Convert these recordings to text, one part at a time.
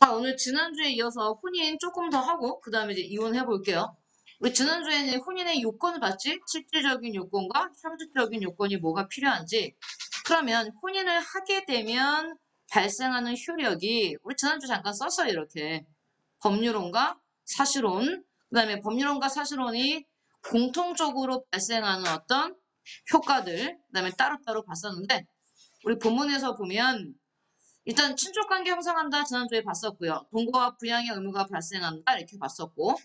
자, 오늘 지난주에 이어서 혼인 조금 더 하고, 그 다음에 이제 이혼해 볼게요. 우리 지난주에는 혼인의 요건을 봤지? 실질적인 요건과 형식적인 요건이 뭐가 필요한지. 그러면 혼인을 하게 되면 발생하는 효력이, 우리 지난주 잠깐 썼어요, 이렇게. 법률론과 사실론, 그 다음에 법률론과 사실론이 공통적으로 발생하는 어떤 효과들, 그 다음에 따로따로 봤었는데, 우리 본문에서 보면 일단 친족관계 형성한다 지난주에 봤었고요. 동거와 부양의 의무가 발생한다 이렇게 봤었고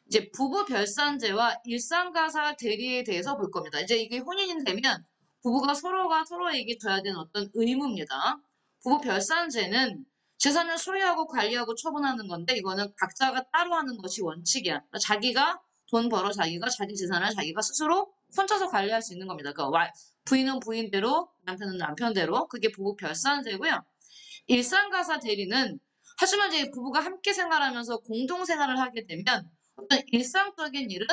이제 부부 별산제와 일상가사 대리에 대해서 볼 겁니다. 이제 이게 혼인이 되면 부부가 서로가 서로에게 져야 되는 어떤 의무입니다. 부부 별산제는 재산을 소유하고 관리하고 처분하는 건데 이거는 각자가 따로 하는 것이 원칙이야. 그러니까 자기가 돈 벌어 자기가 자기 재산을 자기가 스스로 혼자서 관리할 수 있는 겁니다. 그러니까 부인은 부인대로 남편은 남편대로 그게 부부 별산제고요. 일상가사 대리는 하지만 이제 부부가 함께 생활하면서 공동 생활을 하게 되면 어떤 일상적인 일은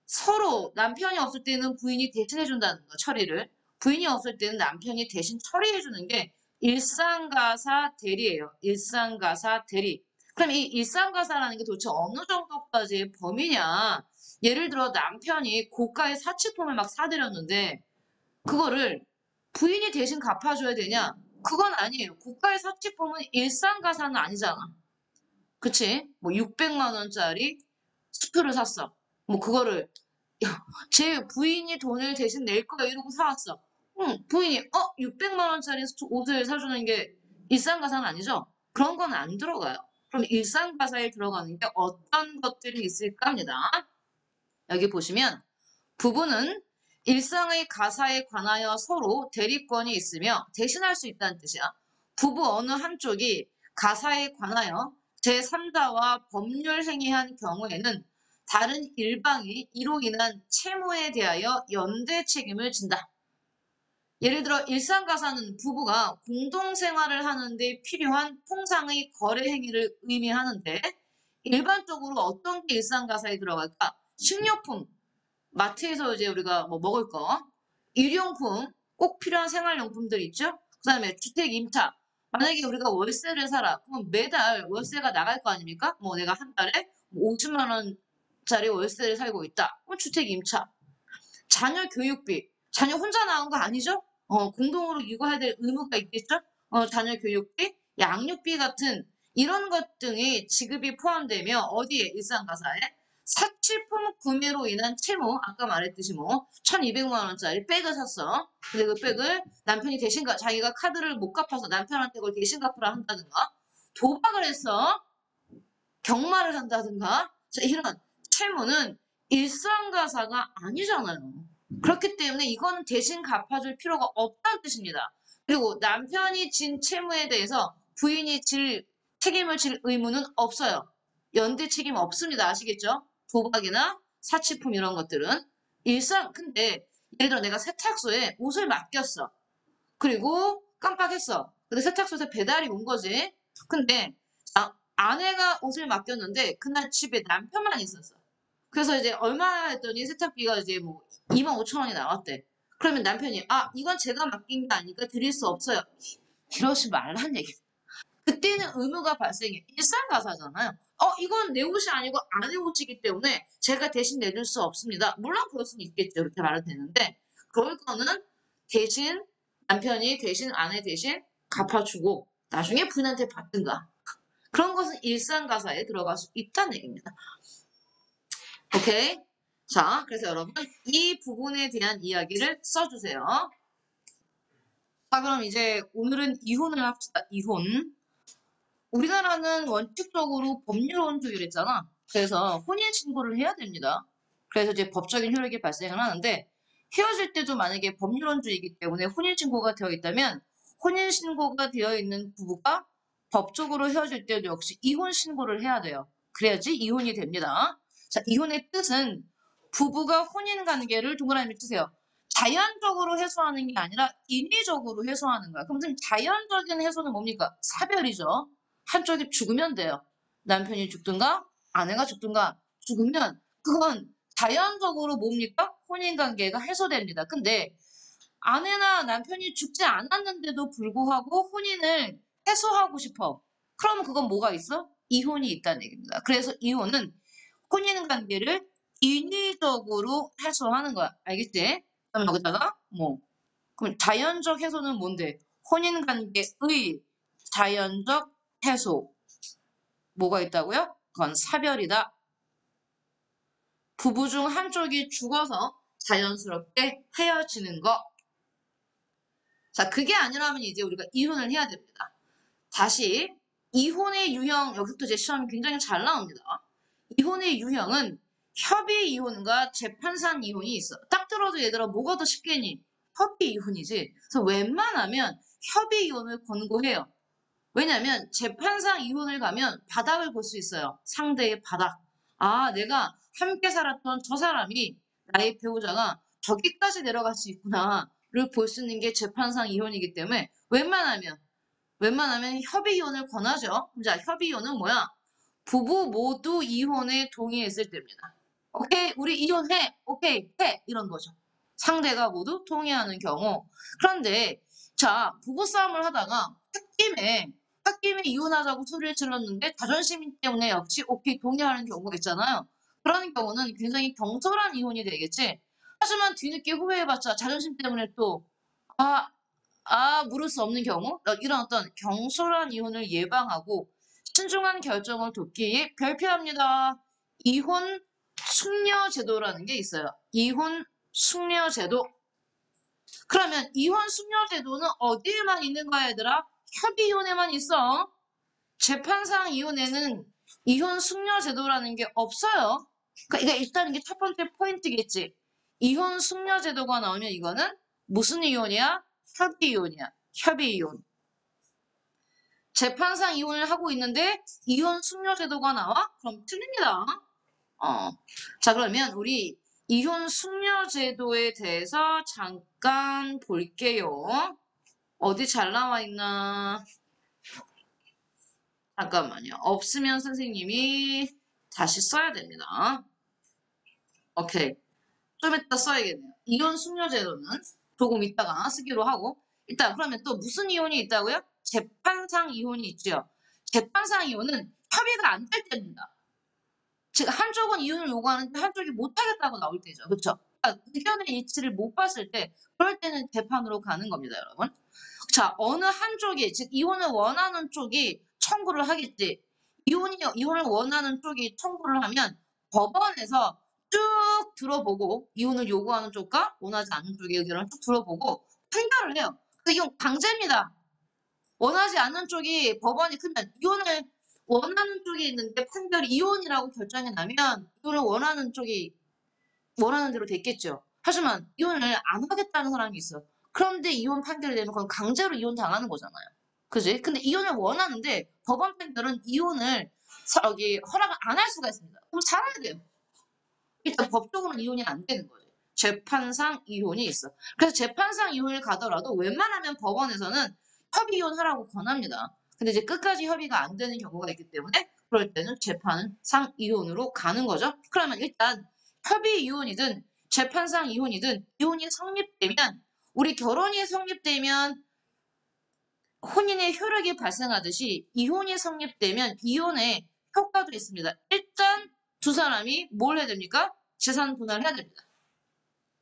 서로 남편이 없을 때는 부인이 대신해 준다는 거 처리를 부인이 없을 때는 남편이 대신 처리해 주는 게 일상가사 대리예요. 일상가사 대리. 그럼 이 일상가사라는 게 도대체 어느 정도까지의 범위냐? 예를 들어 남편이 고가의 사치품을 막 사들였는데 그거를 부인이 대신 갚아줘야 되냐? 그건 아니에요. 국가의 사치품은 일상가사는 아니잖아. 그치? 뭐 600만 원짜리 수표를 샀어. 뭐 그거를 제 부인이 돈을 대신 낼 거야 이러고 사왔어. 응, 부인이 600만 원짜리 옷을 사주는 게 일상가사는 아니죠? 그런 건 안 들어가요. 그럼 일상가사에 들어가는 게 어떤 것들이 있을까 합니다. 여기 보시면 부부는 일상의 가사에 관하여 서로 대리권이 있으며 대신할 수 있다는 뜻이야. 부부 어느 한쪽이 가사에 관하여 제3자와 법률 행위한 경우에는 다른 일방이 이로 인한 채무에 대하여 연대 책임을 진다. 예를 들어 일상가사는 부부가 공동생활을 하는데 필요한 통상의 거래 행위를 의미하는데 일반적으로 어떤 게 일상가사에 들어갈까? 식료품, 마트에서 이제 우리가 뭐 먹을 거, 일용품, 꼭 필요한 생활용품들 있죠? 그 다음에 주택 임차. 만약에 우리가 월세를 살아. 그럼 매달 월세가 나갈 거 아닙니까? 뭐 내가 한 달에 50만 원짜리 월세를 살고 있다. 그럼 주택 임차. 자녀 교육비. 자녀 혼자 나온 거 아니죠? 공동으로 이거 해야 될 의무가 있겠죠? 자녀 교육비, 양육비 같은 이런 것 등이 지급이 포함되며 어디에 일상가사에 사치품 구매로 인한 채무, 아까 말했듯이 뭐 1200만 원짜리 백을 샀어. 근데 그 백을 남편이 대신 자기가 카드를 못 갚아서 남편한테 그걸 대신 갚으라 한다든가 도박을 했어. 경마를 한다든가 자, 이런 채무는 일상가사가 아니잖아요. 그렇기 때문에 이거는 대신 갚아줄 필요가 없다는 뜻입니다. 그리고 남편이 진 채무에 대해서 부인이 책임을 질 의무는 없어요. 연대 책임 없습니다. 아시겠죠? 도박이나 사치품 이런 것들은 근데 예를 들어 내가 세탁소에 옷을 맡겼어. 그리고 깜빡했어. 근데 세탁소에서 배달이 온 거지. 근데 아내가 옷을 맡겼는데 그날 집에 남편만 있었어. 그래서 이제 얼마 했더니 세탁비가 이제 뭐 2만 5천 원이 나왔대. 그러면 남편이 이건 제가 맡긴 게 아니까 드릴 수 없어요. 이러지 말란 얘기. 그때는 의무가 발생해. 일상가사잖아요. 이건 내 옷이 아니고 아내 옷이기 때문에 제가 대신 내줄 수 없습니다. 물론 그럴 수는 있겠죠. 이렇게 말은 되는데 그럴 거는 대신 남편이 대신 아내 대신 갚아주고 나중에 부인한테 받든가. 그런 것은 일상가사에 들어갈 수 있다는 얘기입니다. 오케이? 자, 그래서 여러분 이 부분에 대한 이야기를 써주세요. 자, 그럼 이제 오늘은 이혼을 합시다. 이혼. 우리나라는 원칙적으로 법률원조율했잖아. 그래서 혼인신고를 해야 됩니다. 그래서 이제 법적인 효력이 발생을 하는데 헤어질 때도 만약에 법률원조이기 때문에 혼인신고가 되어 있다면 혼인신고가 되어 있는 부부가 법적으로 헤어질 때도 역시 이혼신고를 해야 돼요. 그래야지 이혼이 됩니다. 자, 이혼의 뜻은 부부가 혼인관계를 동그라미 치세요. 자연적으로 해소하는 게 아니라 인위적으로 해소하는 거야. 그럼 자연적인 해소는 뭡니까? 사별이죠. 한쪽이 죽으면 돼요. 남편이 죽든가 아내가 죽든가 죽으면 그건 자연적으로 뭡니까? 혼인관계가 해소됩니다. 근데 아내나 남편이 죽지 않았는데도 불구하고 혼인을 해소하고 싶어. 그럼 그건 뭐가 있어? 이혼이 있다는 얘기입니다. 그래서 이혼은 혼인관계를 인위적으로 해소하는 거야. 알겠지? 그럼 여기다가 뭐 그럼 자연적 해소는 뭔데? 혼인관계의 자연적 해소. 뭐가 있다고요? 그건 사별이다. 부부 중 한쪽이 죽어서 자연스럽게 헤어지는 거. 자, 그게 아니라면 이제 우리가 이혼을 해야 됩니다. 다시 이혼의 유형, 여기서부터 제 시험이 굉장히 잘 나옵니다. 이혼의 유형은 협의 이혼과 재판상 이혼이 있어. 딱 들어도 얘들아 뭐가 더 쉽겠니? 협의 이혼이지. 그래서 웬만하면 협의 이혼을 권고해요. 왜냐면 재판상 이혼을 가면 바닥을 볼 수 있어요. 상대의 바닥. 아, 내가 함께 살았던 저 사람이 나의 배우자가 저기까지 내려갈 수 있구나를 볼 수 있는 게 재판상 이혼이기 때문에 웬만하면 협의 이혼을 권하죠. 자, 협의 이혼은 뭐야? 부부 모두 이혼에 동의했을 때입니다. 오케이, 우리 이혼해. 오케이, 해. 이런 거죠. 상대가 모두 동의하는 경우. 그런데 자, 부부싸움을 하다가 홧김에 이혼하자고 소리를 질렀는데 자존심 때문에 역시 오케이 동의하는 경우가 있잖아요. 그런 경우는 굉장히 경솔한 이혼이 되겠지. 하지만 뒤늦게 후회해봤자 자존심 때문에 또 아, 물을 수 없는 경우 이런 어떤 경솔한 이혼을 예방하고 신중한 결정을 돕기 위해 별표합니다. 이혼 숙려 제도라는 게 있어요. 이혼 숙려 제도. 그러면 이혼 숙려 제도는 어디에만 있는 거야, 얘들아? 협의 이혼에만 있어. 재판상 이혼에는 이혼 숙려 제도라는 게 없어요. 그러니까 이게 일단 이게 첫 번째 포인트겠지. 이혼 숙려 제도가 나오면 이거는 무슨 이혼이야? 협의 이혼이야. 협의 이혼. 재판상 이혼을 하고 있는데 이혼 숙려 제도가 나와? 그럼 틀립니다. 자, 그러면 우리 이혼 숙려 제도에 대해서 잠깐 볼게요. 어디 잘 나와 있나? 잠깐만요. 없으면 선생님이 다시 써야 됩니다. 오케이. 좀 이따 써야겠네요. 이혼 숙려 제도는 조금 이따가 쓰기로 하고. 일단 그러면 또 무슨 이혼이 있다고요? 재판상 이혼이 있죠. 재판상 이혼은 협의가 안 될 때입니다. 즉 한쪽은 이혼을 요구하는데 한쪽이 못하겠다고 나올 때죠. 그렇죠? 그러니까 의견의 일치를 못 봤을 때 그럴 때는 재판으로 가는 겁니다, 여러분. 자, 어느 한쪽이 즉 이혼을 원하는 쪽이 청구를 하겠지. 이혼을 원하는 쪽이 청구를 하면 법원에서 쭉 들어보고 이혼을 요구하는 쪽과 원하지 않는 쪽의 의견을 쭉 들어보고 판결을 해요. 근데 이건 강제입니다. 원하지 않는 쪽이 법원이 크면 이혼을 원하는 쪽이 있는데 판결이 이혼이라고 결정이 나면 이혼을 원하는 쪽이 원하는 대로 됐겠죠. 하지만 이혼을 안 하겠다는 사람이 있어. 그런데 이혼 판결이 되면 그건 강제로 이혼 당하는 거잖아요. 그지? 근데 이혼을 원하는데 법원 판결은 이혼을 여기 허락을 안 할 수가 있습니다. 그럼 살아야 돼요. 일단 법적으로는 이혼이 안 되는 거예요. 재판상 이혼이 있어. 그래서 재판상 이혼을 가더라도 웬만하면 법원에서는 협의 이혼하라고 권합니다. 근데 이제 끝까지 협의가 안 되는 경우가 있기 때문에 그럴 때는 재판상 이혼으로 가는 거죠. 그러면 일단 협의 이혼이든 재판상 이혼이든 이혼이 성립되면 우리 결혼이 성립되면 혼인의 효력이 발생하듯이 이혼이 성립되면 이혼의 효과도 있습니다. 일단 두 사람이 뭘 해야 됩니까? 재산 분할을 해야 됩니다.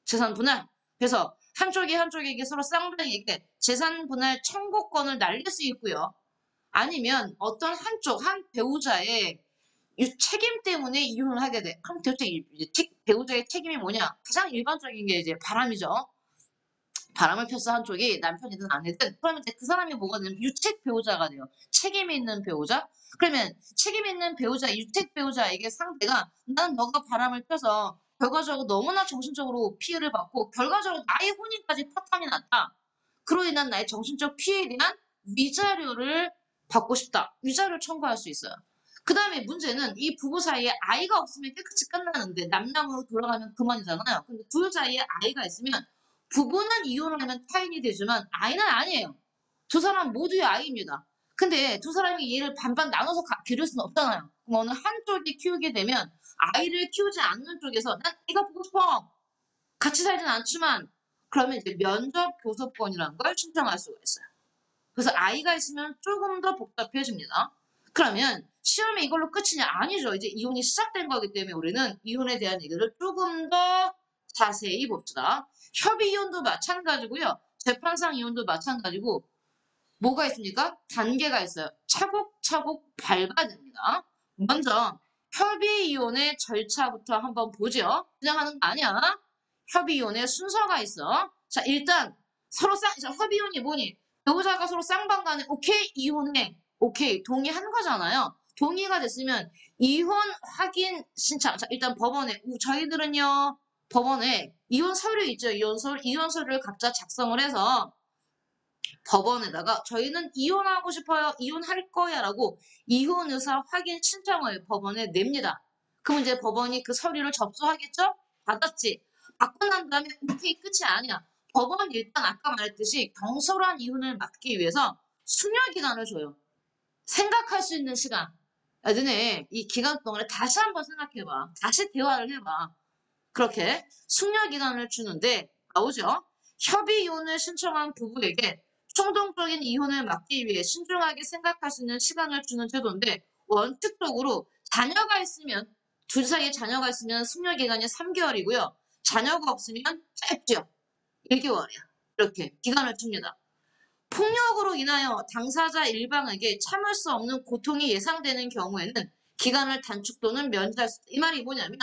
재산 분할. 그래서 한쪽이 한쪽에게 서로 쌍방에게 재산 분할 청구권을 날릴 수 있고요. 아니면 어떤 한 배우자의 책임 때문에 이혼을 하게 돼. 그럼 도대체 배우자의 책임이 뭐냐? 가장 일반적인 게 이제 바람이죠. 바람을 폈어 한쪽이 남편이든 아내든 그러면 이제 그 사람이 뭐가 되냐면 유책 배우자가 돼요. 책임이 있는 배우자. 그러면 책임 있는 배우자, 유책 배우자에게 상대가 난 너가 바람을 펴서 결과적으로 너무나 정신적으로 피해를 받고 결과적으로 나의 혼인까지 파탄이 났다. 그로 인한 나의 정신적 피해에 대한 위자료를 받고 싶다. 위자료를 청구할 수 있어요. 그 다음에 문제는 이 부부 사이에 아이가 없으면 깨끗이 끝나는데 남남으로 돌아가면 그만이잖아요. 근데 둘 사이에 아이가 있으면 부부는 이혼을 하면 타인이 되지만 아이는 아니에요. 두 사람 모두의 아이입니다. 근데 두 사람이 얘를 반반 나눠서 기를 수는 없잖아요. 그럼 어느 한쪽이 키우게 되면 아이를 키우지 않는 쪽에서 난 이거 보고 싶어. 같이 살진 않지만 그러면 이제 면접 교섭권이라는 걸 신청할 수가 있어요. 그래서 아이가 있으면 조금 더 복잡해집니다. 그러면 시험이 이걸로 끝이냐? 아니죠. 이제 이혼이 시작된 거기 때문에 우리는 이혼에 대한 얘기를 조금 더 자세히 봅시다. 협의 이혼도 마찬가지고요. 재판상 이혼도 마찬가지고 뭐가 있습니까? 단계가 있어요. 차곡차곡 밟아야 됩니다. 먼저 협의 이혼의 절차부터 한번 보죠. 그냥 하는 거 아니야. 협의 이혼의 순서가 있어. 자, 일단 서로 협의 이혼이 뭐니? 배우자가 서로 쌍방간에 오케이 이혼해. 오케이 동의한 거잖아요. 동의가 됐으면 이혼 확인 신청. 자, 일단 법원에 저희들은요. 법원에 이혼 서류 있죠. 이혼 서류를 각자 작성을 해서 법원에다가 저희는 이혼하고 싶어요. 이혼할 거야 라고 이혼 의사 확인 신청을 법원에 냅니다. 그럼 이제 법원이 그 서류를 접수하겠죠? 받았지. 받고 난 다음에 오케이 끝이 아니야. 법원이 일단 아까 말했듯이 경솔한 이혼을 막기 위해서 수녀 기간을 줘요. 생각할 수 있는 시간. 야, 너네 이 기간 동안에 다시 한번 생각해봐. 다시 대화를 해봐. 그렇게 숙려 기간을 주는데 나오죠. 협의 이혼을 신청한 부부에게 충동적인 이혼을 막기 위해 신중하게 생각할 수 있는 시간을 주는 제도인데 원칙적으로 자녀가 있으면 둘 사이에 자녀가 있으면 숙려 기간이 3개월이고요. 자녀가 없으면 짧죠. 1개월이야. 이렇게 기간을 줍니다. 폭력으로 인하여 당사자 일방에게 참을 수 없는 고통이 예상되는 경우에는 기간을 단축 또는 면제할 수 있다. 이 말이 뭐냐면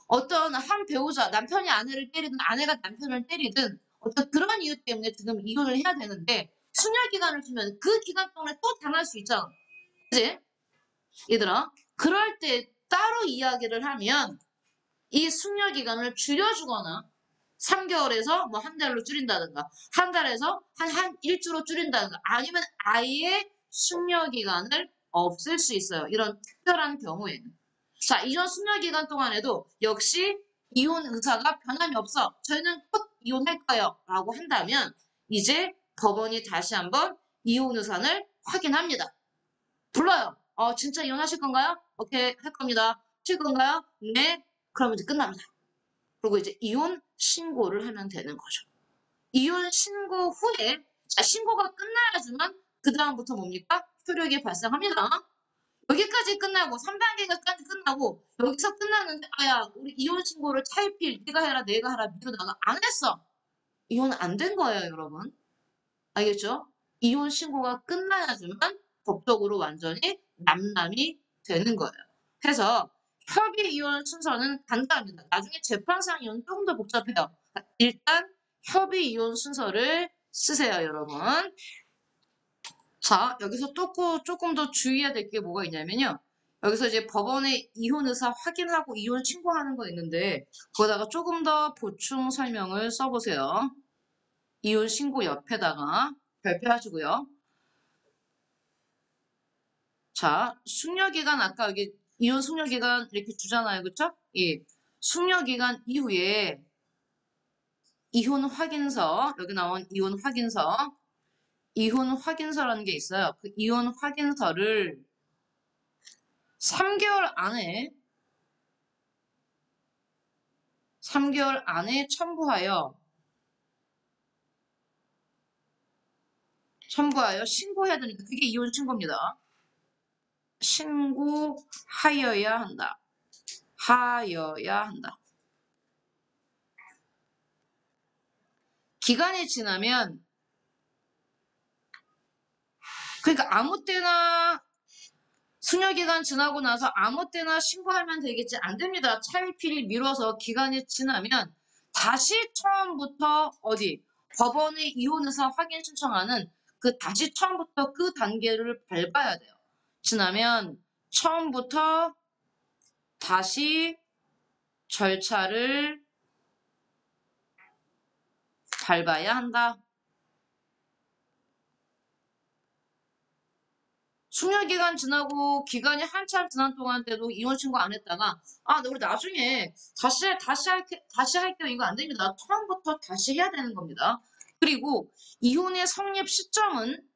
어떤 한 배우자, 남편이 아내를 때리든 아내가 남편을 때리든 어떤 그런 이유 때문에 지금 이혼을 해야 되는데 수녀 기간을 주면 그 기간 동안에 또 당할 수 있잖아. 그지? 얘들아, 그럴 때 따로 이야기를 하면 이 수녀 기간을 줄여주거나 3개월에서 뭐 한 달로 줄인다든가 한 달에서 한 일주로 줄인다든가 아니면 아예 숙려 기간을 없앨 수 있어요. 이런 특별한 경우에는. 자, 이전 숙려 기간 동안에도 역시 이혼 의사가 변함이 없어. 저희는 꼭 이혼할 거예요. 라고 한다면 이제 법원이 다시 한번 이혼 의사를 확인합니다. 불러요. 진짜 이혼하실 건가요? 오케이, 할 겁니다. 칠 건가요? 네. 그러면 이제 끝납니다. 그리고 이제 이혼 신고를 하면 되는 거죠. 이혼 신고 후에 자, 신고가 끝나야지만 그 다음부터 뭡니까? 효력이 발생합니다. 여기까지 끝나고 3단계까지 끝나고 여기서 끝났는데 아야 우리 이혼 신고를 차일피일 네가 해라 내가 해라 미루다가 안 했어. 이혼 안 된 거예요 여러분. 알겠죠? 이혼 신고가 끝나야지만 법적으로 완전히 남남이 되는 거예요. 그래서 협의 이혼 순서는 간단합니다. 나중에 재판상 이혼 조금 더 복잡해요. 일단 협의 이혼 순서를 쓰세요 여러분. 자, 여기서 조금 더 주의해야 될 게 뭐가 있냐면요. 여기서 이제 법원에 이혼 의사 확인하고 이혼 신고하는 거 있는데 거기다가 조금 더 보충 설명을 써보세요. 이혼 신고 옆에다가 발표하시고요. 자, 숙려기간 아까 여기 이혼 숙려기간 이렇게 주잖아요. 그쵸? 예. 숙려기간 이후에 이혼 확인서 여기 나온 이혼 확인서라는 게 있어요. 그 이혼 확인서를 3개월 안에 첨부하여 신고해야 되니까 그게 이혼 신고입니다. 신고하여야 한다. 기간이 지나면 그러니까 아무 때나 숙려기간 지나고 나서 아무 때나 신고하면 되겠지. 안 됩니다. 차일피일 미뤄서 기간이 지나면 다시 처음부터 법원에 이혼 의사 확인 신청하는 다시 처음부터 그 단계를 밟아야 돼요. 지나면 처음부터 다시 절차를 밟아야 한다. 숙려기간 지나고 기간이 한참 지난 동안 때도 이혼 신고 안 했다가 우리 나중에 다시 할게요. 이거 안 됩니다. 처음부터 다시 해야 되는 겁니다. 그리고 이혼의 성립 시점은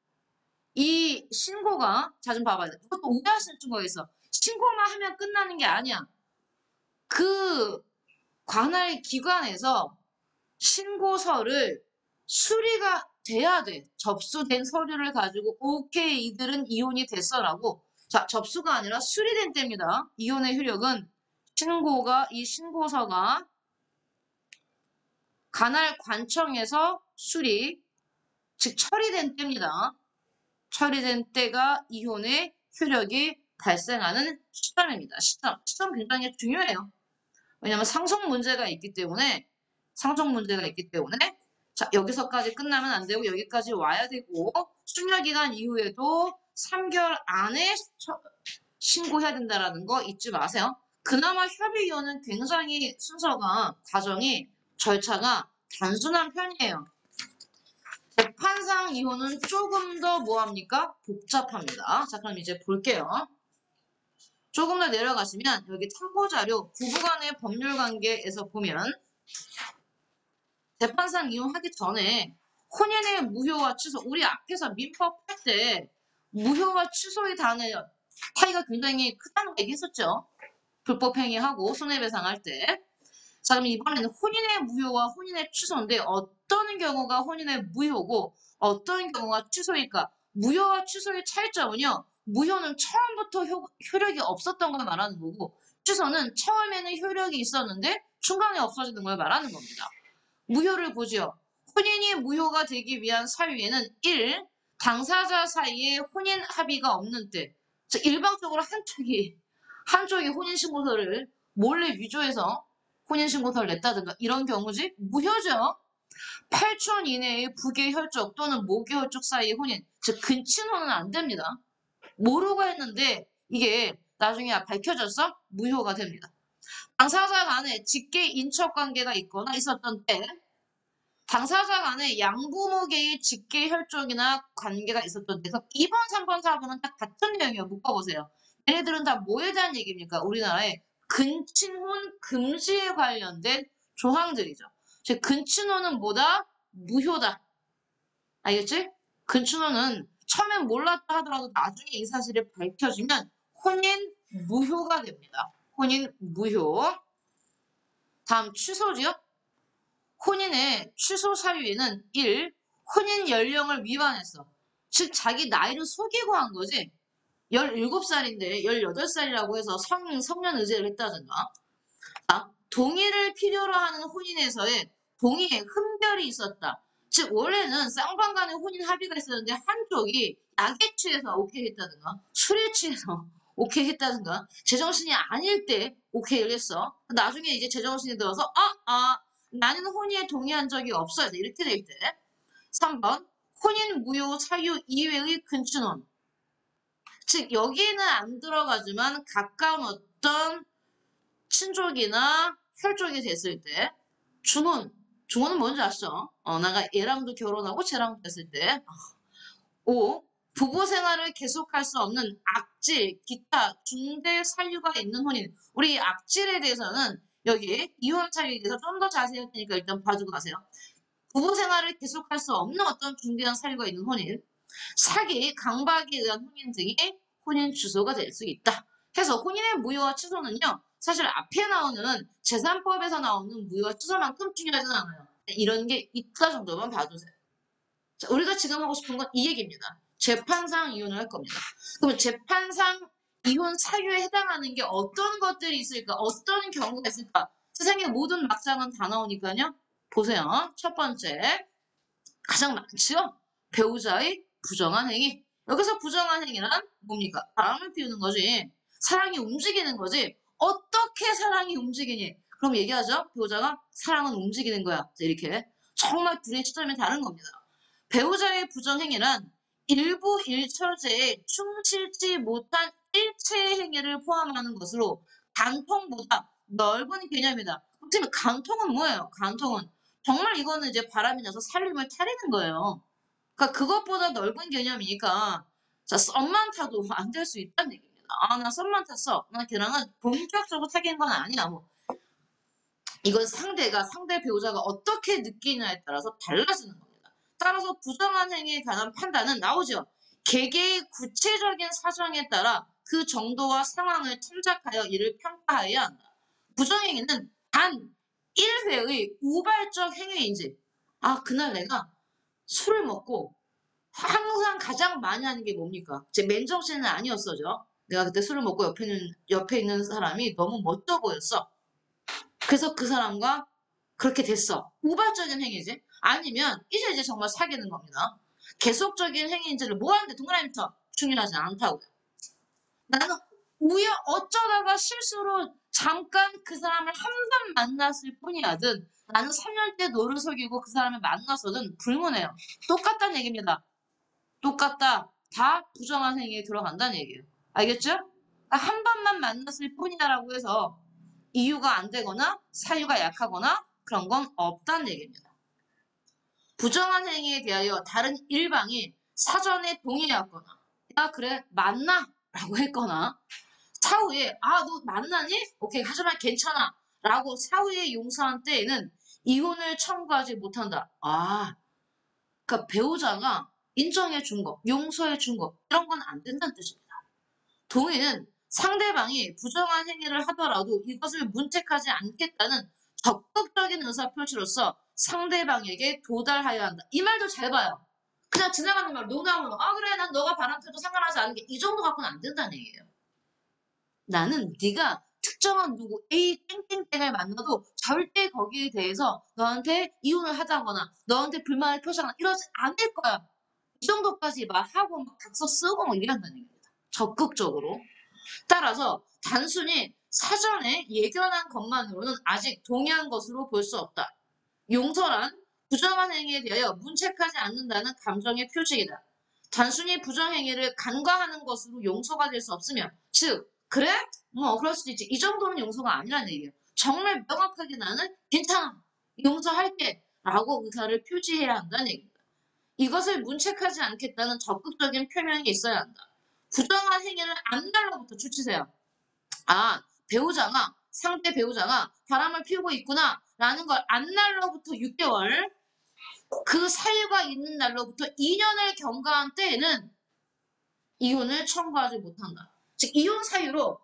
이 신고가 자 좀 봐봐요. 이것도 오해하시는 증거가 있어. 신고만 하면 끝나는 게 아니야. 그 관할 기관에서 신고서를 수리가 돼야 돼. 접수된 서류를 가지고 오케이 이들은 이혼이 됐어라고 자, 접수가 아니라 수리된 때입니다. 이혼의 효력은 이 신고서가 관할 관청에서 수리, 즉 처리된 때입니다. 처리된 때가 이혼의 효력이 발생하는 시점입니다. 시점 굉장히 중요해요. 왜냐하면 상속 문제가 있기 때문에 자, 여기서까지 끝나면 안 되고 여기까지 와야 되고 수료기간 이후에도 3개월 안에 신고해야 된다는 거 잊지 마세요. 그나마 협의이혼은 굉장히 과정이 절차가 단순한 편이에요. 재판상 이혼은 조금 더 뭐합니까? 복잡합니다. 자, 그럼 이제 볼게요. 조금 더 내려가시면 여기 참고자료 부부간의 법률관계에서 보면 재판상 이혼하기 전에 혼인의 무효와 취소, 우리 앞에서 민법 할 때 무효와 취소의 단어의 차이가 굉장히 크다는 거 얘기했었죠. 불법행위하고 손해배상할 때. 자, 그럼 이번에는 혼인의 무효와 혼인의 취소인데 어떤 경우가 혼인의 무효고 어떤 경우가 취소일까? 무효와 취소의 차이점은요. 무효는 처음부터 효력이 없었던 걸 말하는 거고 취소는 처음에는 효력이 있었는데 중간에 없어지는 걸 말하는 겁니다. 무효를 보죠. 혼인이 무효가 되기 위한 사유에는 1. 당사자 사이에 혼인 합의가 없는 때. 즉 일방적으로 한쪽이 혼인신고서를 몰래 위조해서 혼인신고서를 냈다든가 이런 경우지 무효죠. 8천 이내의 부계혈족 또는 모계혈족 사이의 혼인, 즉 근친혼은 안 됩니다. 모르고 했는데 이게 나중에 밝혀져서 무효가 됩니다. 당사자 간에 직계 인척 관계가 있거나 있었던 때 당사자 간에 양부모계의 직계 혈족이나 관계가 있었던 때 2번, 3번, 4번은 딱 같은 내용이에요. 묶어보세요. 얘네들은 다 뭐에 대한 얘기입니까? 우리나라의 근친혼 금지에 관련된 조항들이죠. 즉 근친혼은 뭐다? 무효다. 알겠지? 근친혼은 처음엔 몰랐다 하더라도 나중에 이 사실이 밝혀지면 혼인 무효가 됩니다. 혼인 무효. 다음 취소지요? 혼인의 취소 사유에는 1. 혼인 연령을 위반했어. 즉 자기 나이를 속이고 한 거지. 17살인데 18살이라고 해서 성년 의제를 했다든가. 자, 동의를 필요로 하는 혼인에서의 동의에 흠결이 있었다. 즉 원래는 쌍방 간의 혼인 합의가 있었는데 한쪽이 약에 취해서 오케이 했다든가 술에 취해서 오케이 했다든가 제정신이 아닐 때 오케이를 했어. 나중에 이제 제정신이 들어서 나는 혼인에 동의한 적이 없어요. 이렇게 될 때. 3번 혼인 무효 사유 이외의 근친혼. 즉 여기는 안 들어가지만 가까운 어떤 친족이나 혈족이 됐을 때 중혼은 뭔지 아시죠? 내가 얘랑도 결혼하고 쟤랑도 됐을 때 5. 부부 생활을 계속할 수 없는 악질, 기타, 중대 사유가 있는 혼인. 우리 악질에 대해서는 여기 이혼 사유에 대해서 좀 더 자세히 할 테니까 일단 봐주고 가세요. 부부 생활을 계속할 수 없는 어떤 중대한 사유가 있는 혼인, 사기, 강박에 의한 혼인 등이 혼인 취소가 될 수 있다. 해서 혼인의 무효와 취소는요. 사실 앞에 나오는 재산법에서 나오는 무효와 취소만큼 중요하진 않아요. 이런 게 있다 정도만 봐주세요. 자, 우리가 지금 하고 싶은 건 이 얘기입니다. 재판상 이혼을 할 겁니다. 그러면 재판상 이혼 사유에 해당하는 게 어떤 것들이 있을까? 어떤 경우가 있을까? 세상의 모든 막장은 다 나오니까요. 보세요. 첫 번째, 가장 많지요. 배우자의 부정한 행위. 여기서 부정한 행위란 뭡니까? 바람을 피우는 거지. 사랑이 움직이는 거지. 어떻게 사랑이 움직이니? 그럼 얘기하죠. 배우자가 사랑은 움직이는 거야. 이렇게. 정말 둘의 시점이 다른 겁니다. 배우자의 부정행위란 일부 일처제에 충실지 못한 일체의 행위를 포함하는 것으로 간통보다 넓은 개념이다. 그렇다면 간통은 뭐예요? 간통은 정말 이거는 이제 바람이 나서 살림을 차리는 거예요. 그러니까 그것보다 넓은 개념이니까 자, 썸만 타도 안 될 수 있다는 얘기입니다. 나 썸만 탔어. 나 걔랑은 본격적으로 사귄 건 아니야. 뭐. 이건 상대 배우자가 어떻게 느끼냐에 따라서 달라지는 겁니다. 따라서 부정한 행위에 관한 판단은 나오죠. 개개의 구체적인 사정에 따라 그 정도와 상황을 참작하여 이를 평가해야 한다. 부정행위는 단 1회의 우발적 행위인지 그날 내가 술을 먹고 항상 가장 많이 하는 게 뭡니까? 제 맨정신은 아니었어죠. 내가 그때 술을 먹고 옆에 있는 사람이 너무 멋져 보였어. 그래서 그 사람과 그렇게 됐어. 우발적인 행위지. 아니면 이제 정말 사귀는 겁니다. 계속적인 행위인지를 뭐하는데 동그라미 쳐. 중요하지 않다고요. 나는 어쩌다가 실수로 잠깐 그 사람을 한 번 만났을 뿐이야든 나는 3년째 너를 속이고 그 사람을 만나서든 불문해요. 똑같다는 얘기입니다. 똑같다. 다 부정한 행위에 들어간다는 얘기예요. 알겠죠? 그러니까 한 번만 만났을 뿐이다라고 해서 이유가 안 되거나 사유가 약하거나 그런 건 없다는 얘기입니다. 부정한 행위에 대하여 다른 일방이 사전에 동의하거나 야 그래 만나 라고 했거나 사후에 너 만나니? 오케이 하지만 괜찮아 라고 사후에 용서한 때에는 이혼을 청구하지 못한다. 그러니까 배우자가 인정해 준 거, 용서해 준 거 이런 건 안 된다는 뜻입니다. 동의는 상대방이 부정한 행위를 하더라도 이것을 문책하지 않겠다는 적극적인 의사 표시로서 상대방에게 도달하여야 한다. 이 말도 잘 봐요. 그냥 지나가는 말, 농담으로 그래 난 너가 바람 펴도 상관하지 않은 게 이 정도 갖고는 안 된다는 얘기예요. 나는 네가 특정한 누구 A 땡땡땡을 만나도 절대 거기에 대해서 너한테 이혼을 하자거나 너한테 불만을 표시하거나 이러지 않을 거야. 이 정도까지 말하고 막 각서 쓰고 막 이런다는 얘기입니다. 적극적으로. 따라서 단순히 사전에 예견한 것만으로는 아직 동의한 것으로 볼 수 없다. 용서란 부정한 행위에 대하여 문책하지 않는다는 감정의 표식이다. 단순히 부정행위를 간과하는 것으로 용서가 될 수 없으며 즉 그래? 그럴 수도 있지. 이 정도는 용서가 아니라는 얘기예요. 정말 명확하게 나는 괜찮아. 용서할게. 라고 의사를 표시해야 한다는 얘기입니다. 이것을 문책하지 않겠다는 적극적인 표명이 있어야 한다. 부정한 행위를 안 달라부터 추치세요. 배우자가 상대 배우자가 바람을 피우고 있구나 라는 걸 안 날로부터 6개월 그 사유가 있는 날로부터 2년을 경과한 때에는 이혼을 청구하지 못한다. 즉 이혼 사유로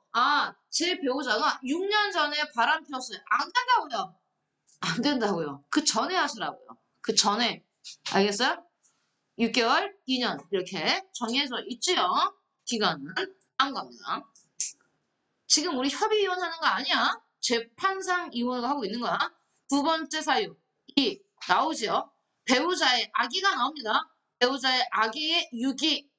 제 배우자가 6년 전에 바람 피웠어요. 안 된다고요. 안 된다고요. 그 전에 하시라고요. 그 전에. 알겠어요? 6개월, 2년 이렇게 정해져 있지요. 기간은 안 겁니다. 지금 우리 협의 이혼하는 거 아니야. 재판상 이혼을 하고 있는 거야. 두 번째 사유. 나오지요. 배우자의 아기가 나옵니다. 배우자의 아기의 유기.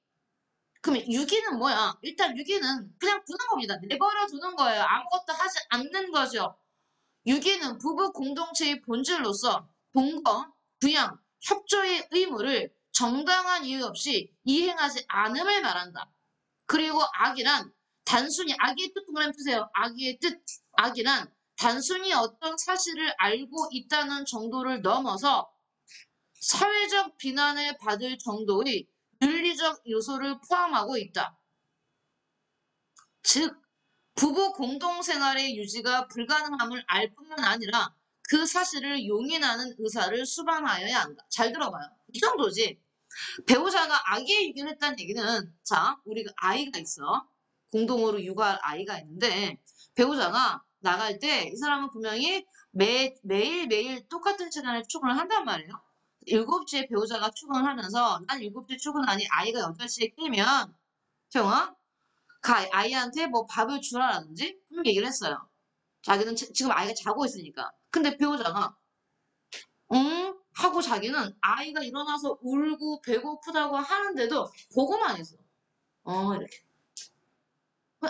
그러면 유기는 뭐야? 일단 유기는 그냥 두는 겁니다. 내버려 두는 거예요. 아무것도 하지 않는 거죠. 유기는 부부 공동체의 본질로서 동거, 부양, 협조의 의무를 정당한 이유 없이 이행하지 않음을 말한다. 그리고 악이란 단순히 악의 뜻 동그라미 주세요. 악의 뜻. 악이란 단순히 어떤 사실을 알고 있다는 정도를 넘어서 사회적 비난을 받을 정도의 윤리적 요소를 포함하고 있다. 즉, 부부 공동생활의 유지가 불가능함을 알 뿐만 아니라 그 사실을 용인하는 의사를 수반하여야 한다. 잘 들어봐요. 이 정도지. 배우자가 아기의 유기를 했다는 얘기는 우리가 아이가 있어. 공동으로 육아할 아이가 있는데 배우자가 나갈 때 이 사람은 분명히 매일매일 똑같은 시간에 출근을 한단 말이에요. 7시에 배우자가 출근을 하면서 난 7시에 출근하니 아이가 8시에 깨면 형아 아이한테 뭐 밥을 주라라든지 그런 얘기를 했어요. 자기는 지금 아이가 자고 있으니까. 근데 배우자가 응? 하고 자기는 아이가 일어나서 울고 배고프다고 하는데도 보고만 있어. 이렇게.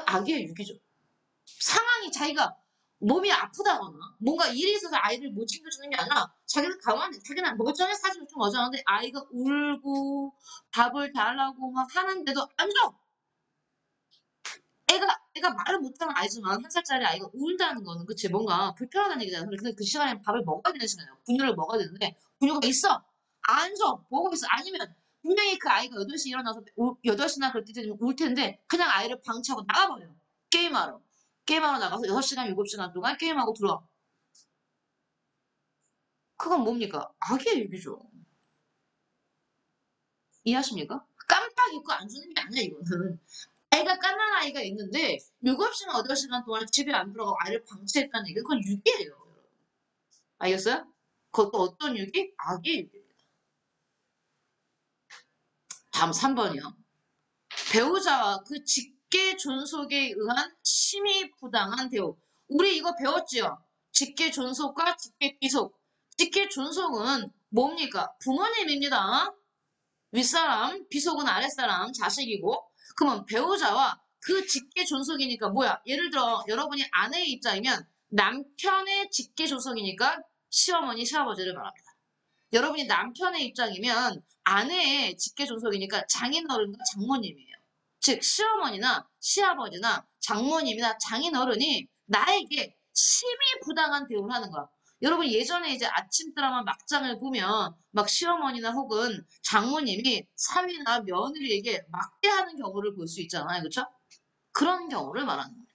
아기의 유기죠. 상황이 자기가 몸이 아프다거나 뭔가 일이 있어서 아이를 못 챙겨주는 게 아니라 자기는 가만히 자기는 멀쩡해 사실 좀 어쩌는데 아이가 울고 밥을 달라고 막 하는데도 안 줘. 애가 말을 못하는 아이지만 1살짜리 아이가 울다는 거는 그치 뭔가 불편하다는 얘기잖아. 근데 그 시간에 밥을 먹어야 되는 시간이야. 분유를 먹어야 되는데 분유가 있어. 안 줘. 보고 있어. 아니면 분명히 그 아이가 8시에 일어나서 8시나 그럴 때 되면 울 텐데 그냥 아이를 방치하고 나가버려. 게임하러. 게임하러 나가서 6시간, 7시간 동안 게임하고 들어와. 그건 뭡니까? 악의 일이죠. 이해하십니까? 깜빡 잊고 안 주는 게 아니야 이거는. 아이가 까만 아이가 있는데 7시간, 8시간 동안 집에 안 들어가고 아이를 방치했다는 얘기는 그건 유기예요. 여러분. 알겠어요? 그것도 어떤 유기? 악의 유기입니다. 다음 3번이요. 배우자와 직계 존속에 의한 심의 부당한 대우. 우리 이거 배웠지요? 직계 존속과 직계 비속. 직계 존속은 뭡니까? 부모님입니다. 윗사람, 비속은 아랫사람, 자식이고. 그러면 배우자와 그 직계 존속이니까 뭐야? 예를 들어 여러분이 아내의 입장이면 남편의 직계 존속이니까 시어머니, 시아버지를 말합니다. 여러분이 남편의 입장이면 아내의 직계 존속이니까 장인어른과 장모님이에요. 즉 시어머니나 시아버지나 장모님이나 장인어른이 나에게 심히 부당한 대우를 하는 거야. 여러분 예전에 이제 아침 드라마 막장을 보면 막 시어머니나 혹은 장모님이 사위나 며느리에게 막대하는 경우를 볼 수 있잖아요. 그렇죠? 그런 경우를 말하는 거예요.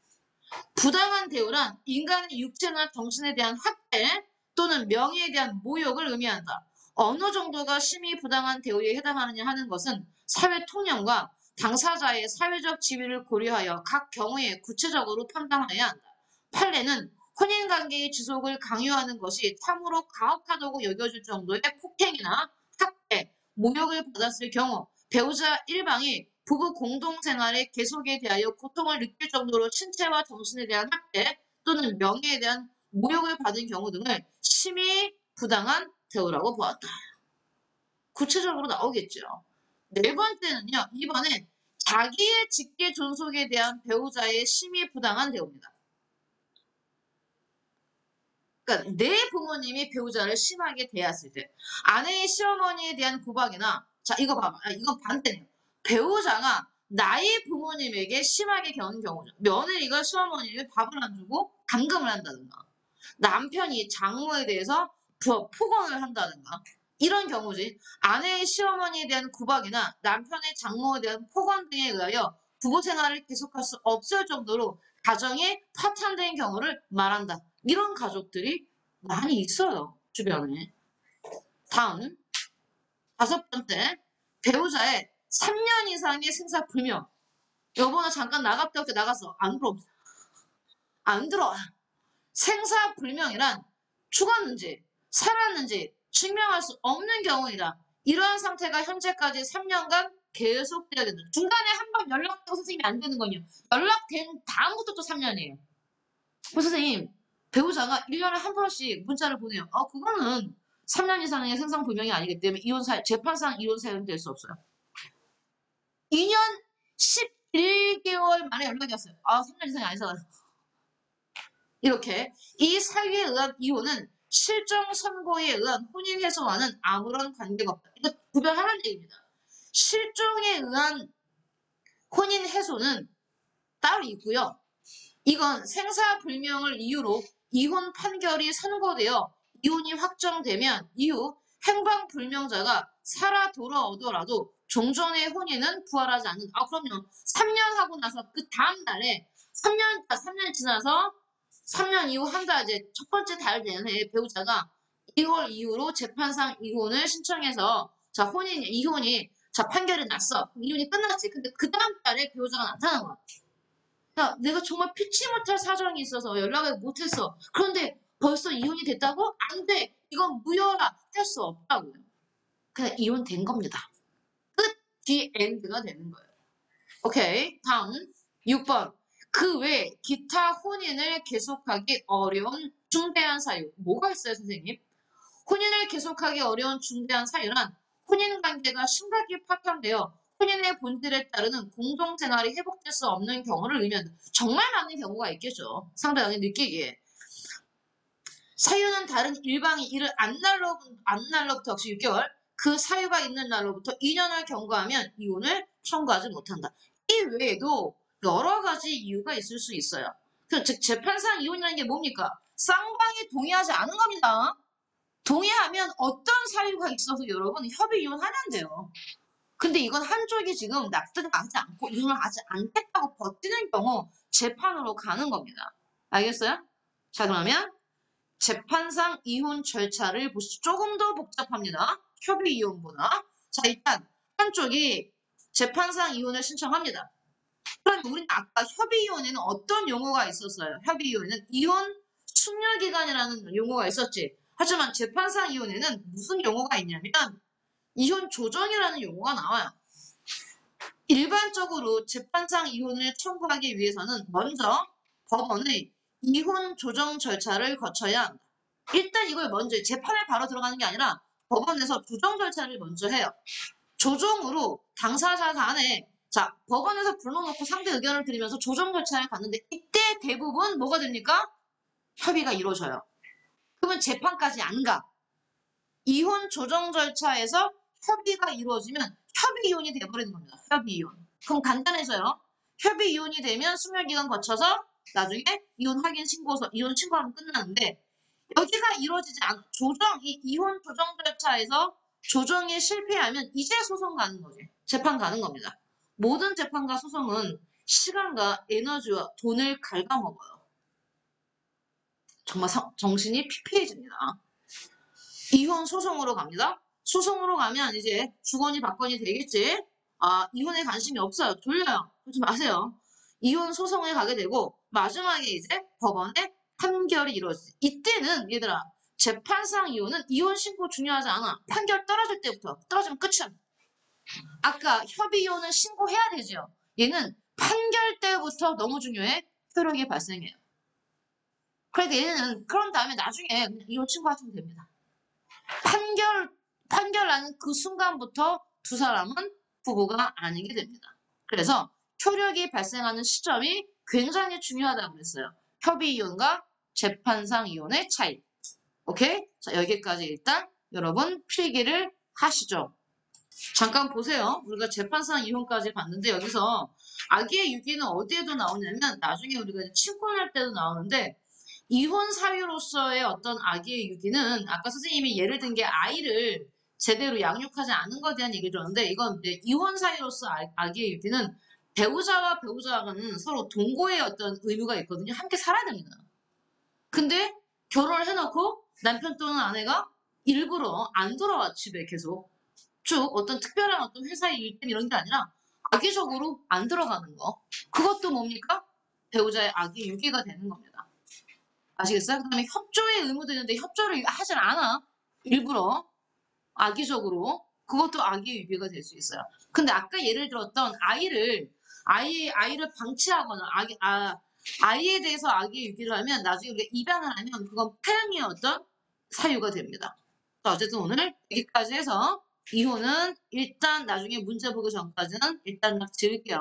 부당한 대우란 인간의 육체나 정신에 대한 학대 또는 명예에 대한 모욕을 의미한다. 어느 정도가 심히 부당한 대우에 해당하느냐 하는 것은 사회 통념과 당사자의 사회적 지위를 고려하여 각 경우에 구체적으로 판단해야 한다. 판례는 혼인관계의 지속을 강요하는 것이 참으로 가혹하다고 여겨질 정도의 폭행이나 학대, 모욕을 받았을 경우 배우자 일방이 부부 공동생활의 계속에 대하여 고통을 느낄 정도로 신체와 정신에 대한 학대 또는 명예에 대한 모욕을 받은 경우 등을 심히 부당한 대우라고 보았다. 구체적으로 나오겠죠. 네 번째는요. 이번엔 자기의 직계 존속에 대한 배우자의 심히 부당한 대우입니다. 그러니까 내 부모님이 배우자를 심하게 대했을 때 아내의 시어머니에 대한 구박이나 자 이거 봐봐. 이건 반대네요. 배우자가 나의 부모님에게 심하게 겨눈 경우죠. 며느리가 시어머니에게 밥을 안 주고 감금을 한다든가 남편이 장모에 대해서 폭언을 한다든가 이런 경우지. 아내의 시어머니에 대한 구박이나 남편의 장모에 대한 폭언 등에 의하여 부부 생활을 계속할 수 없을 정도로 가정이 파탄된 경우를 말한다. 이런 가족들이 많이 있어요. 주변에. 다음 다섯 번째 배우자의 3년 이상의 생사불명. 여보 나 잠깐 나갔다 올게. 나갔어. 안 들어. 안 들어와. 생사불명이란 죽었는지 살았는지 증명할 수 없는 경우이다. 이러한 상태가 현재까지 3년간 계속돼야 된다. 중간에 한 번 연락되고 선생님이 안 되는 건요. 연락된 다음부터 또 3년이에요. 선생님 배우자가 1년에 한 번씩 문자를 보내요. 그거는 3년 이상의 생사불명이 아니기 때문에 재판상 이혼 사유는 될 수 없어요. 2년 11개월 만에 연락이 왔어요. 3년 이상이 아니잖아요. 이렇게 이 사유에 의한 이혼은 실정 선고에 의한 혼인 해소와는 아무런 관계가 없다. 이거 구별하라는 얘기입니다. 실종에 의한 혼인 해소는 따로 있고요. 이건 생사불명을 이유로 이혼 판결이 선고되어 이혼이 확정되면 이후 행방불명자가 살아 돌아오더라도 종전의 혼인은 부활하지 않는다. 그럼요. 3년 하고 나서 그 다음 달에 3년 지나서 3년 이후 한 달 이제 첫 번째 달 되는 해에 배우자가 이걸 이후로 재판상 이혼을 신청해서 자 이혼이 자 판결이 났어. 이혼이 끝났지. 근데 그 다음 달에 배우자가 나타난 거야. 야, 내가 정말 피치 못할 사정이 있어서 연락을 못했어. 그런데 벌써 이혼이 됐다고? 안 돼. 이건 무효라. 할 수 없다고요. 그냥 이혼된 겁니다. 끝. 디 엔드가 되는 거예요. 오케이. 다음 6번. 그 외 기타 혼인을 계속하기 어려운 중대한 사유. 뭐가 있어요, 선생님? 혼인을 계속하기 어려운 중대한 사유란 혼인관계가 심각히 파탄되어 혼인의 본질에 따르는 공동생활이 회복될 수 없는 경우를 의미한다. 정말 많은 경우가 있겠죠. 상대방이 느끼기에. 사유는 다른 일방이 이를 안 날로부터 역시 6개월, 그 사유가 있는 날로부터 2년을 경과하면 이혼을 청구하지 못한다. 이 외에도 여러 가지 이유가 있을 수 있어요. 즉 재판상 이혼이라는 게 뭡니까? 쌍방이 동의하지 않은 겁니다. 동의하면 어떤 사유가 있어서 여러분 협의 이혼하면 돼요. 근데 이건 한쪽이 지금 납득을 하지 않고 이혼을 하지 않겠다고 버티는 경우 재판으로 가는 겁니다. 알겠어요? 자 그러면 재판상 이혼 절차를 보시죠. 조금 더 복잡합니다. 협의 이혼보다. 자 일단 한쪽이 재판상 이혼을 신청합니다. 그럼 우리는 아까 협의 이혼에는 어떤 용어가 있었어요? 협의 이혼에는 이혼 숙려기간이라는 용어가 있었지. 하지만 재판상 이혼에는 무슨 용어가 있냐면 이혼 조정이라는 용어가 나와요. 일반적으로 재판상 이혼을 청구하기 위해서는 먼저 법원의 이혼 조정 절차를 거쳐야 한다. 일단 이걸 먼저 재판에 바로 들어가는 게 아니라 법원에서 조정 절차를 먼저 해요. 조정으로 당사자 간에 자 법원에서 불러놓고 상대 의견을 들으면서 조정 절차를 갔는데 이때 대부분 뭐가 됩니까? 협의가 이루어져요. 그러면 재판까지 안 가. 이혼 조정 절차에서 협의가 이루어지면 협의 이혼이 돼버리는 겁니다. 협의 이혼. 그럼 간단해져요. 협의 이혼이 되면 수멸기간 거쳐서 나중에 이혼 확인 신고서 이혼 신고하면 끝나는데 여기가 이루어지지 않 이 이혼 조정 절차에서 조정이 실패하면 이제 소송 가는 거지. 재판 가는 겁니다. 모든 재판과 소송은 시간과 에너지와 돈을 갉아먹어요. 정말 정신이 피폐해집니다. 이혼 소송으로 갑니다. 소송으로 가면 이제 주거니 받거니 되겠지. 아, 이혼에 관심이 없어요. 돌려요. 그러지 마세요. 이혼 소송에 가게 되고 마지막에 이제 법원의 판결이 이루어지지. 이때는 얘들아 재판상 이혼은 이혼 신고 중요하지 않아. 판결 떨어질 때부터 떨어지면 끝이야. 아까 협의 이혼은 신고해야 되죠. 얘는 판결 때부터 너무 중요해. 효력이 발생해요. 그러니까 얘는 그런 다음에 나중에 그냥 이혼 신고하시면 됩니다. 판결 나는 그 순간부터 두 사람은 부부가 아니게 됩니다. 그래서 효력이 발생하는 시점이 굉장히 중요하다고 그랬어요. 협의 이혼과 재판상 이혼의 차이. 오케이? 자, 여기까지 일단 여러분 필기를 하시죠. 잠깐 보세요. 우리가 재판상 이혼까지 봤는데 여기서 악의의 유기는 어디에도 나오냐면 나중에 우리가 친권할 때도 나오는데 이혼 사유로서의 어떤 악의의 유기는 아까 선생님이 예를 든 게 아이를 제대로 양육하지 않은 것에 대한 얘기를 들었는데 이건 이제 이혼 사유로서 악의의 유기는 배우자와 배우자는 서로 동거의 어떤 의무가 있거든요. 함께 살아야 됩니다. 근데 결혼을 해놓고 남편 또는 아내가 일부러 안 돌아와 집에 계속 쭉 어떤 특별한 어떤 회사의 일 때문에 이런 게 아니라 악의적으로 안 들어가는 거. 그것도 뭡니까? 배우자의 악의 유기가 되는 겁니다. 아시겠어요? 그 다음에 협조의 의무도 있는데 협조를 하질 않아. 일부러. 악의적으로. 그것도 악의 유기가 될 수 있어요. 근데 아까 예를 들었던 아이를 방치하거나 아이에 대해서 악의 유기를 하면 나중에 우리가 입양을 하면 그건 태양의 어떤 사유가 됩니다. 자, 어쨌든 오늘 여기까지 해서 이혼은 일단 나중에 문제 보기 전까지는 일단 막 지을게요.